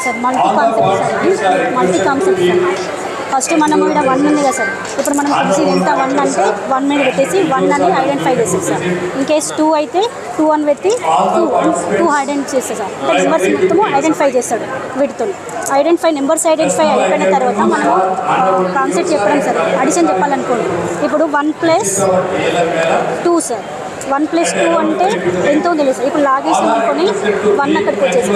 Sir multi concept sir, multi concept sir. First మనం ఇక్కడ 1 ఉంది కదా సార్, ఇప్పుడు మనం కన్సీవ్ ఎంత 1 అంటే 1 మీద పెట్టేసి 1 అని ఐడెంటిఫై చేస్తాం సార్. ఇన్ కేస్ 2 అయితే 2 అని పెట్టి 2 ఐడెంటిఫై చేస్తాం సార్. అంటే నెంబర్స్ మొత్తము ఐడెంటిఫై చేస్తాడు వీటితో. నెంబర్స్ ఐడెంటిఫై అయిపోయిన తర్వాత మనము కాన్సెప్ట్ చెప్పడం సార్, అడిషన్ చెప్పాలనుకోండి. ఇప్పుడు 1 + 2 సార్, 1 + 2 అంటే ఎంతో తెలుసు. ఇప్పుడు లాగేసాం అనుకొని 1 అక్కడికి వచ్చేసి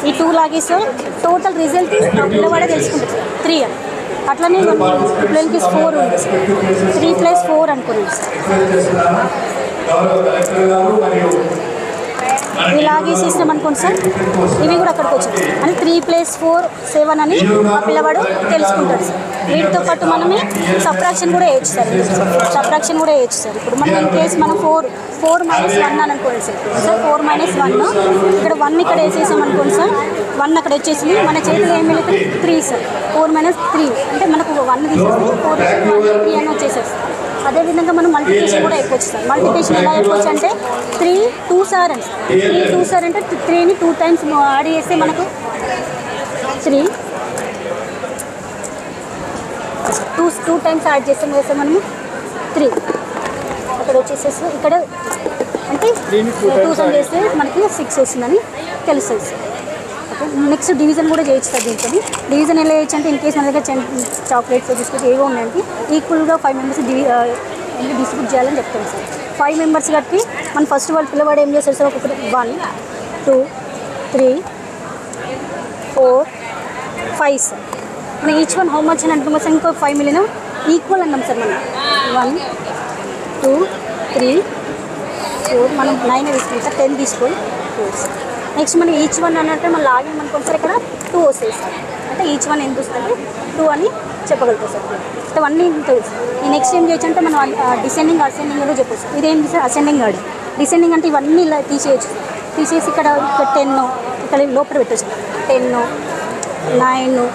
ఈ 2 లాగేస్తే టోటల్ రిజల్ట్ పిల్లవాడే తెలుసుకుంటుంది సార్ 3 అని. అట్లనే పిల్లలకి 4 ఉంది సార్, 3 + 4 అనుకున్నాం సార్. ఇలాగేసేసినాం అనుకోండి సార్, ఇవి కూడా అక్కడికి వచ్చాయి అని 3 + 4 7 అని ఆ పిల్లవాడు తెలుసుకుంటాడు సార్. వీటితో పాటు మనమే సబ్ట్రాక్షన్ కూడా వేయచ్చు సార్, ఇప్పుడు మనం ఇన్ కేసు మనం 4 - 1 అని అనుకోండి సార్. 4 - 1 ఇక్కడ 1 ఇక్కడ వేసేసాం అనుకోండి సార్, 1 అక్కడ వచ్చేసి మన చేతిలో ఏం వెళ్తే 3 సార్. 4 - 3 అంటే మనకు 1 తీసేస్తే 4 - 3 అని వచ్చేసారు సార్. అదేవిధంగా మనం మల్టిప్లికేషన్ కూడా అయిపోవచ్చు సార్. మల్టిప్లికేషన్ ఎలా అయిపోవచ్చు అంటే 3 × 2 సార్ అని, 3 × 2 సార్ అంటే 3ని 2 టైమ్స్ యాడ్ చేస్తే మనకు 3 2 టైమ్స్ యాడ్ చేస్తాం కదా సార్ మనము 3 అక్కడ వచ్చేసేసి ఇక్కడ అంటే 2 చేస్తే మనకి 6 వస్తుందని తెలుస్తుంది సార్. ఓకే, నెక్స్ట్ డివిజన్ కూడా చేయొచ్చు సార్. దీంతో డివిజన్ ఎలా చేయొచ్చు అంటే ఇన్ కేసు మన దగ్గర చాక్లెట్స్ బిస్కెట్స్ ఏవో ఉన్నాయంటే ఈక్వల్గా 5 మెంబర్స్ డిస్ట్రిబ్యూట్ చేయాలని చెప్తాం సార్. 5 మెంబర్స్ కట్టి మనం ఫస్ట్ వాళ్ళు పిల్లవాడు ఏం చేస్తారు సార్, ఒకటి 1 2 3 4 5 సార్. మనం ఈచ్ వన్ హౌ మచ్ అని అంటున్నాం సార్. ఇంకో 5 మిలియన్ ఈక్వల్ అన్నాం సార్. మనం 1 2 3 4 మనం 9 తీసుకుంటాం సార్, 10 తీసుకోవాలి 4 సార్. నెక్స్ట్ మనం ఈచ్ వన్ అన్నట్టు మనం లాగిన్ అనుకోండి సార్, ఇక్కడ 2 వస్తాయి సార్. అంటే ఈచ్ వన్ ఎంత వస్తుందంటే 2 అని చెప్పగలుగుతాం సార్. అంటే 1 తెలుసు. ఈ నెక్స్ట్ ఏం చేయొచ్చు అంటే మనం డిసెండింగ్ అసెండింగ్ కూడా చెప్పచ్చు. ఇదేంటి సార్ అసెండింగ్ ఆర్డర్. డిసెండింగ్ అంటే ఇవన్నీ ఇలా తీసేయచ్చు. తీసేసి ఇక్కడ 10 ఇక్కడ లోపల పెట్టచ్చు. 10 9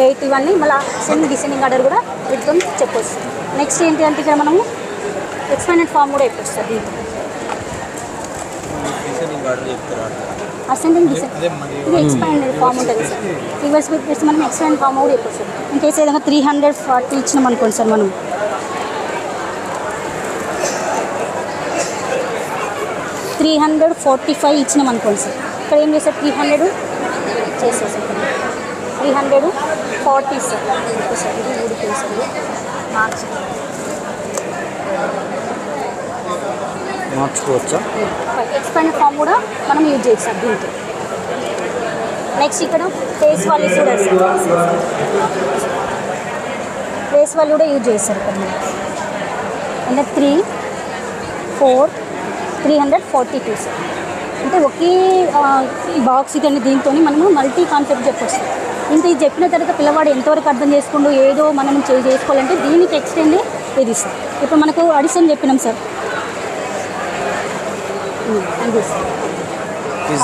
8 ఇవన్నీ మళ్ళీ అసెండింగ్ డిసెండింగ్ ఆర్డర్ కూడా వీటితో చెప్పవచ్చు. నెక్స్ట్ ఏంటి అంటే ఇక్కడ మనము ఎక్స్పాండెడ్ ఫామ్ కూడా చెప్పచ్చు సార్. దీంట్లో అసెండింగ్ ఇది ఎక్స్పాండెడ్ ఫామ్ ఉంటుంది సార్. రివర్స్ పెట్టేసి మనం ఎక్స్పాండెడ్ ఫామ్ కూడా చెప్పచ్చు సార్. ఇన్ కేసు ఏదైనా 340 ఇచ్చినాం అనుకోండి సార్, మనం 345 ఇచ్చినాం అనుకోండి సార్. ఇక్కడ ఏం చేస్తారు 300 చేస్తారు సార్. 340 సార్. సార్ ఇది ఊడిపోయింది సార్, మార్చుకోవచ్చా? ఎక్స్పాండెడ్ ఫామ్ కూడా మనం యూజ్ చేయొచ్చు సార్ దీంతో. నెక్స్ట్ ఇక్కడ ఫేస్ వాల్యూ కూడా సార్, ఫేస్ వాల్యూ కూడా యూజ్ చేస్తారు ఇక్కడ మనం. అంటే 3 4 342 సార్. అంటే ఒకే బాక్స్ ఇదండి. దీంతో మనము మల్టీ కాన్సెప్ట్ చెప్పొచ్చు. ఇంత ఇది చెప్పిన తర్వాత పిల్లవాడు ఎంతవరకు అర్థం చేసుకుంటూ ఏదో మనం చేసుకోవాలంటే దీనికి ఎక్స్టెండ్ ఇది సార్. ఇప్పుడు మనకు అడిషన్ చెప్పినాం సార్,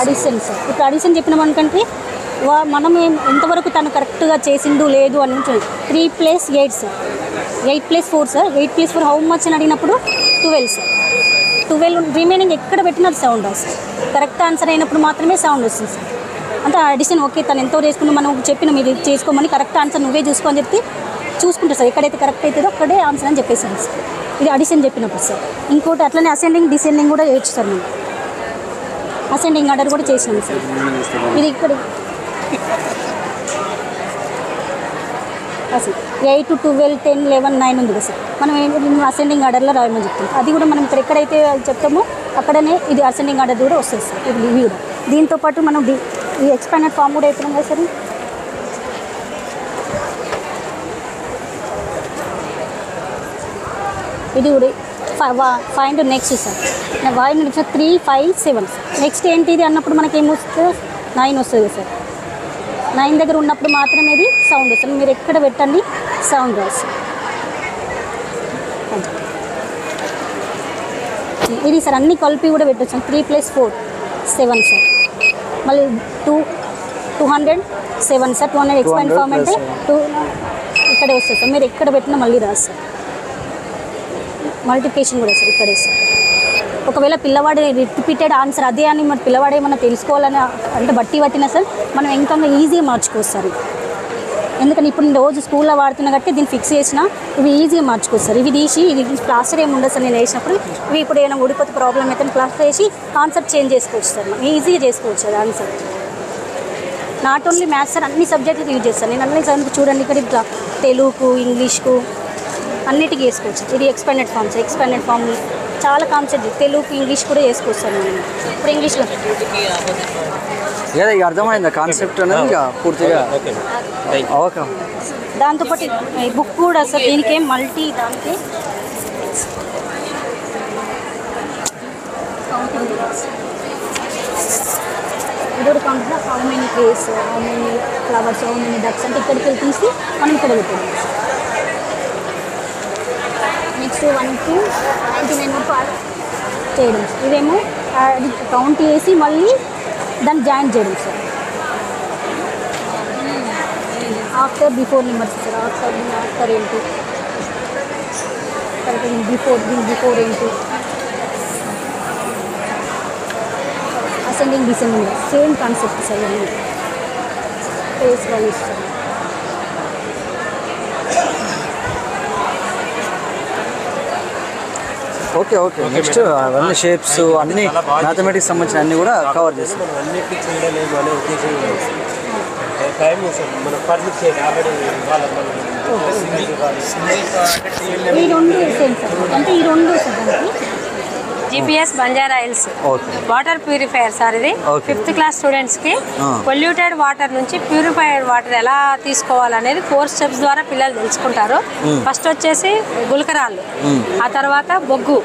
అడిషన్ సార్. ఇప్పుడు అడిషన్ చెప్పినాం అనుకంటే మనం ఎంతవరకు తను కరెక్ట్గా చేసిండు లేదు అని 3 + 8 సార్, 8 + 4 సార్. 8 + 4 హౌ మచ్ అని అడిగినప్పుడు 12 సార్. 12 రిమైనింగ్ ఎక్కడ పెట్టినా సౌండ్ వస్తుంది. కరెక్ట్ ఆన్సర్ అయినప్పుడు మాత్రమే సౌండ్ వస్తుంది సార్. అంటే అడిషన్ ఓకే తను ఎంతో చేసుకుని మనం చెప్పినాం ఇది చేసుకోమని, కరెక్ట్ ఆన్సర్ నువ్వే చూసుకోని చెప్తే చూసుకుంటారు సార్. ఎక్కడైతే కరెక్ట్ అవుతుందో అక్కడే ఆన్సర్ అని చెప్పేసాను సార్. ఇది అడిషన్ చెప్పినప్పుడు సార్. ఇంకోటి అట్లనే అసెండింగ్ డిసెండింగ్ కూడా చేయొచ్చు సార్. మేము అసెండింగ్ ఆర్డర్ కూడా చేసినాము సార్. ఇది ఇక్కడ అసలు 8 12 10 11 9 ఉంది కదా సార్. మనం అసెండింగ్ ఆర్డర్లో రాయమని చెప్తాం. అది కూడా మనం ఇక్కడ ఎక్కడైతే చెప్తామో అక్కడనే ఇది అసెండింగ్ ఆర్డర్ కూడా వస్తుంది సార్. ఇది కూడా దీంతోపాటు మనం ఈ ఎక్స్పాండెడ్ ఫామ్ కూడా అయిపోయినాం కదా సార్. ఇది కూడా find next sir. Find next 3 5 7 sir. Next ఏంటిది అన్నప్పుడు మనకి ఏమొస్తుంది 9 వస్తుంది సార్. 9 దగ్గర ఉన్నప్పుడు మాత్రమే ఇది సౌండ్ వస్తుంది. మీరు ఎక్కడ పెట్టండి సౌండ్ రాదు. ఇది సార్ అన్ని కలిపి కూడా పెట్టచ్చు. 3 + 4 7 సార్. మళ్ళీ 207 సార్. 200 ఎక్స్పాండ్ ఫామ్ అంటే 2 ఇక్కడే వస్తుంది సార్. మీరు ఎక్కడ పెట్టినా మళ్ళీ రాదు సార్. మల్టిప్లికేషన్ కూడా సార్ ఇక్కడే సార్. ఒకవేళ పిల్లవాడు రిపీటెడ్ ఆన్సర్ అదే అని మన పిల్లవాడు ఏమన్నా తెలుసుకోవాలని అంటే బట్టి పట్టినా సార్ మనం ఇంకా ఈజీగా మార్చుకోవచ్చు సార్. ఎందుకంటే ఇప్పుడు నేను రోజు స్కూల్లో వాడుతున్నా కాబట్టి దీన్ని ఫిక్స్ చేసినా ఇవి ఈజీగా మార్చుకోవచ్చు సార్. ఇవి తీసి ఇది ప్లాస్టర్ ఏమి ఉండదు సార్. నేను వేసినప్పుడు ఇవి ఇప్పుడు ఏమైనా ఊడిపోతే ప్రాబ్లం అయితే ప్లాస్టర్ వేసి ఆన్సర్ చేంజ్ చేసుకోవచ్చు సార్. మనం ఈజీగా చేసుకోవచ్చు అది answer. Not only maths sir, అన్ని సబ్జెక్టులకు యూజ్ చేస్తాను నేను. అన్ని చదువు చూడండి ఇక్కడ ఇట్లా తెలుగుకు ఇంగ్లీష్కు అన్నిటికీ వేసుకోవచ్చు. ఇది ఎక్స్పాండెడ్ ఫామ్ చాలా కాన్సెప్ట్ తెలుగుకు ఇంగ్లీష్ కూడా వేసుకోవచ్చు సార్. నేను ఇప్పుడు ఇంగ్లీష్లో ఇక అర్థమైందా కాన్సెప్ట్ అనేది ఇక పూర్తిగా ఓకే. దాంతోపాటు ఈ బుక్ కూడా సార్ దీనికి మల్టీ దానికి ఇదొక counter how many trees, how many flowers, how many ducks అంటే ఇక్కడికి వెళ్ళి తీసి మనం ఇక్కడ పెట్టాము. నెక్స్ట్ 1 to 99 వరకు చేయడం. ఇదేమో అది కౌంట్ చేసి మళ్ళీ దాన్ని జాయిన్ చేయడం sir. After before numbers sir. After ఏంటి, బిఫోర్ ఏంటి, ascending descending same concept sir. ఇవన్నీ face values sir. Okay okay. Next అవన్నీ షేప్స్ అన్ని మ్యాథమెటిక్స్ సంబంధించిన అన్ని కూడా కవర్ చేస్తాం. అన్నిటికీ చేయలేము అనే ఉద్దేశం టైం మన పర్మిట్ చేయాలి ఆల్రెడీ ఈ రెండు సేమ్ సార్. అంటే ఈ రెండు సార్ దానికి GPS Banjara hills water purifier sir. ఇది 5th క్లాస్ స్టూడెంట్స్ కి పొల్యూటెడ్ వాటర్ నుంచి ప్యూరిఫైడ్ వాటర్ ఎలా తీసుకోవాలనేది 4 స్టెప్స్ ద్వారా పిల్లలు తెలుసుకుంటారు. ఫస్ట్ వచ్చేసి గులకరాళ్ళు, ఆ తర్వాత బొగ్గు,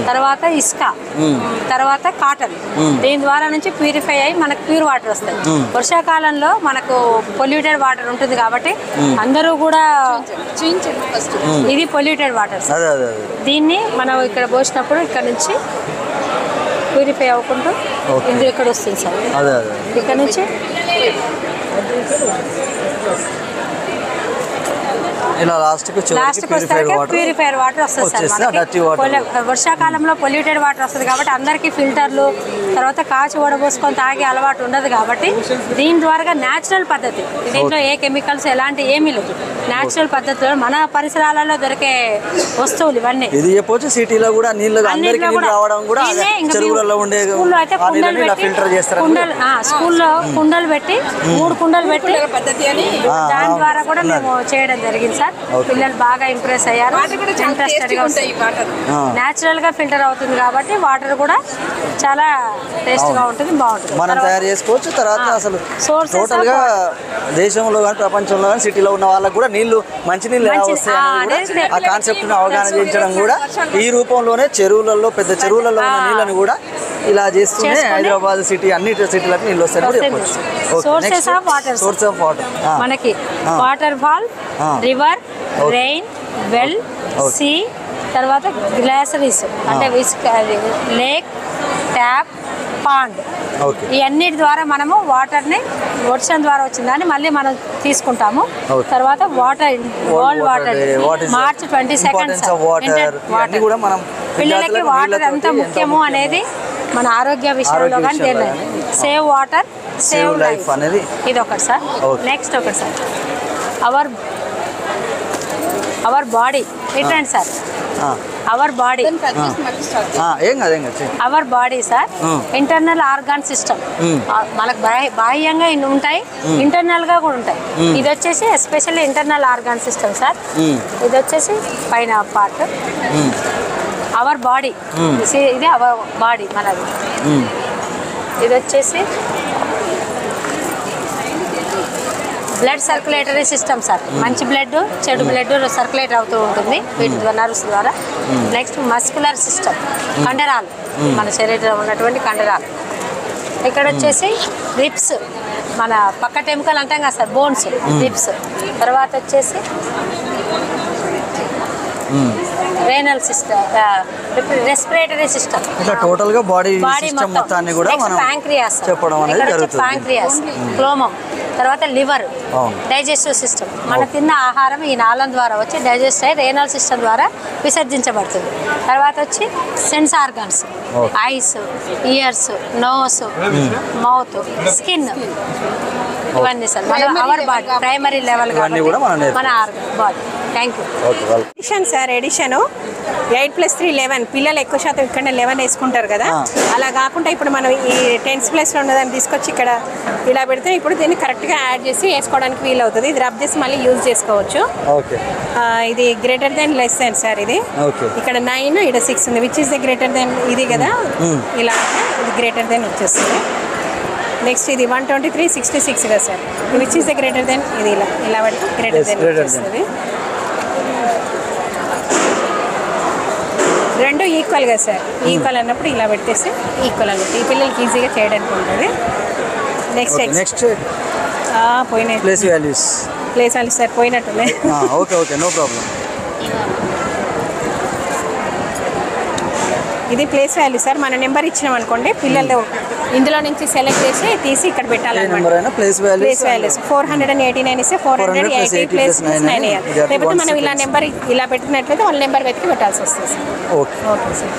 తర్వాత ఇసుక, తర్వాత కాటన్. దీని ద్వారా నుంచి ప్యూరిఫై అయ్యి మనకు ప్యూర్ వాటర్ వస్తాయి. వర్షాకాలంలో మనకు పొల్యూటెడ్ వాటర్ ఉంటుంది కాబట్టి అందరూ కూడా ఇది పొల్యూటెడ్ వాటర్. దీన్ని మనం ఇక్కడ పోసినప్పుడు ఇక్కడ నుంచి ప్యూరిఫై అవ్వకుండా ఇది ఇక్కడ వస్తుంది సార్. ఇక్కడ నుంచి ఇలా లాస్ట్కి ప్యూరిఫైర్ వాటర్ వస్తుంది సార్. వర్షాకాలంలో పొల్యూటెడ్ వాటర్ వస్తుంది కాబట్టి అందరికీ ఫిల్టర్లు తర్వాత కాచి వడబోసుకొని తాగే అలవాటు ఉండదు కాబట్టి దీని ద్వారా న్యాచురల్ పద్ధతి, దీంట్లో ఏ కెమికల్స్ ఎలాంటి ఏమీ లేదు. న్యాచురల్ పద్ధతిలో మన పరిసరాలలో దొరికే వస్తువులు ఇవన్నీ. ఇది చెప్పొచ్చు సిటీలో కూడా నీళ్ళు అందరికీ రావడం కూడా చెరువులలో ఉండే స్కూల్లో అయితే కుండలు పెట్టి స్కూల్లో కుండలు పెట్టి 3 కుండలు పెట్టి దాని ద్వారా కూడా మేము చేయడం జరిగింది సార్. పిల్లలు బాగా ఇంప్రెస్ అయ్యారు. ఇంట్రెస్టెడ్గా వస్తాయి. న్యాచురల్ గా ఫిల్టర్ అవుతుంది కాబట్టి వాటర్ కూడా చాలా టేస్ట్ గా ఉంటుంది, బాగుంటుంది. మనం తయారు చేసుకోవచ్చు. తర్వాత అసలు టోటల్ గా దేశంలో కానీ ప్రపంచంలో కానీ సిటీలో ఉన్న వాళ్ళకి కూడా నీళ్లు మంచి నీళ్ళు ఎలా వస్తాయి ఆ కాన్సెప్ట్ ను అవగాహన చేయించడం కూడా ఈ రూపంలోనే చెరువులలో పెద్ద చెరువులలో ఉన్న నీళ్ళని కూడా ఇలా చేస్తూనే హైదరాబాద్ సిటీ అన్ని సిటీలకు నీళ్ళు వస్తాయని కూడా చెప్పొచ్చు. సోర్సెస్ ఆఫ్ వాటర్ మనకి waterfall, river, rain, well, sea, తర్వాత గ్లాసరీస్ అంటే లేక్, ట్యాప్, పాండ్. ఈ అన్నిటి ద్వారా మనము వాటర్ని వర్షం ద్వారా వచ్చిందని మళ్ళీ మనం తీసుకుంటాము. తర్వాత వరల్డ్ వాటర్ మార్చ్ 22 పిల్లలకి వాటర్ ఎంత ముఖ్యము అనేది మన ఆరోగ్య విషయంలో కానీ తెలియదు. సేవ్ వాటర్ సేవ్ లైఫ్ అనేది ఇది ఒకటి సార్. నెక్స్ట్ ఒకటి సార్ అవర్ బాడీ ఇటండి sir. Our body sir internal organ system. మనకు బాహ్యంగా ఇన్ని ఉంటాయి, ఇంటర్నల్ గా కూడా ఉంటాయి. ఇది వచ్చేసి especially internal organ system sir. ఇది వచ్చేసి పైన పార్ట్ అవర్ బాడీ. ఇది అవర్ బాడీ మనది. ఇది వచ్చేసి బ్లడ్ సర్క్యులేటరీ సిస్టమ్ సార్. మంచి బ్లడ్ చెడు బ్లడ్ సర్క్యులేట్ అవుతూ ఉంటుంది వీటి నర్వ్స్ ద్వారా. నెక్స్ట్ మస్కులర్ సిస్టమ్, కండరాలు, మన శరీరంలో ఉన్నటువంటి కండరాలు. ఇక్కడ వచ్చేసి రిప్స్, మన పక్క టెంకల్ అంటాం కదా సార్, బోన్స్, రిప్స్. తర్వాత వచ్చేసి రేనల్ సిస్టమ్, రెస్పిరేటరీ సిస్టమ్, ఇట్లా టోటల్ గా బాడీ బాడీ సిస్టమ్ మొత్తాన్ని కూడా మనం ప్యాంక్రియాస్ చెప్పడం అనేది జరుగుతుంది. ప్యాంక్రియాస్, క్లోమం, తర్వాత లివర్, డైజెస్టివ్ సిస్టమ్. మనం తిన్న ఆహారం ఈ నాళం ద్వారా వచ్చి డైజెస్ట్ అయ్యి రేనల్ సిస్టమ్ ద్వారా విసర్జించబడుతుంది. తర్వాత వచ్చి sense organs, eyes, ears, nose, mouth, skin, ఇవన్నీ సార్ మన అవర్ బాడీ ప్రైమరీ లెవెల్ మన body. Thank you. Addition sir, addition 8+3 11. పిల్లలు ఎక్కువ శాతం ఇక్కడ 11 వేసుకుంటారు కదా, అలా కాకుండా ఇప్పుడు మనం ఈ 10th ప్లేస్లో ఉన్నదాన్ని తీసుకొచ్చి ఇక్కడ ఇలా పెడితే ఇప్పుడు దీన్ని కరెక్ట్గా యాడ్ చేసి వేసుకోవడానికి వీలు అవుతుంది. ఇది రబ్ చేసి మళ్ళీ యూజ్ చేసుకోవచ్చు. ఇది greater than less than sir. ఇది ఇక్కడ 9 ఇక్కడ 6 ఉంది. Which is the greater than ఇది కదా, ఇలా ఇది గ్రేటర్ దెన్ వచ్చేస్తుంది. నెక్స్ట్ ఇది 123 66 కదా sir. Which is the greater than ఇది ఇలా ఇలా పెడితే గ్రేటర్ దెన్ వచ్చేస్తుంది. రెండు ఈక్వల్గా సార్, ఈక్వల్ అన్నప్పుడు ఇలా పెట్టేస్తే ఈక్వల్ అన్నట్టు ఈ పిల్లలకి ఈజీగా చేయడానికి ఉంటుంది. నెక్స్ట్ పోయినాయి ప్లేస్ వాల్యూస్ సార్, పోయినట్టున్నాయి. Okay no problem. ఇది ప్లేస్ వాల్యూ సార్. మన నెంబర్ ఇచ్చినాం అనుకోండి, పిల్లలు ఇందులో నుంచి సెలెక్ట్ చేసి తీసి ఇక్కడ పెట్టాలన్నమాట. ప్లేస్ వాల్యూస్ 489 ఇస్తే 480 ప్లస్ 9 వేయాలి. లేకపోతే మనం ఇలా నెంబర్ ఇలా పెట్టినట్లయితే వాళ్ళ నెంబర్ వెతికి పెట్టాల్సి వస్తుంది సార్. Okay sir.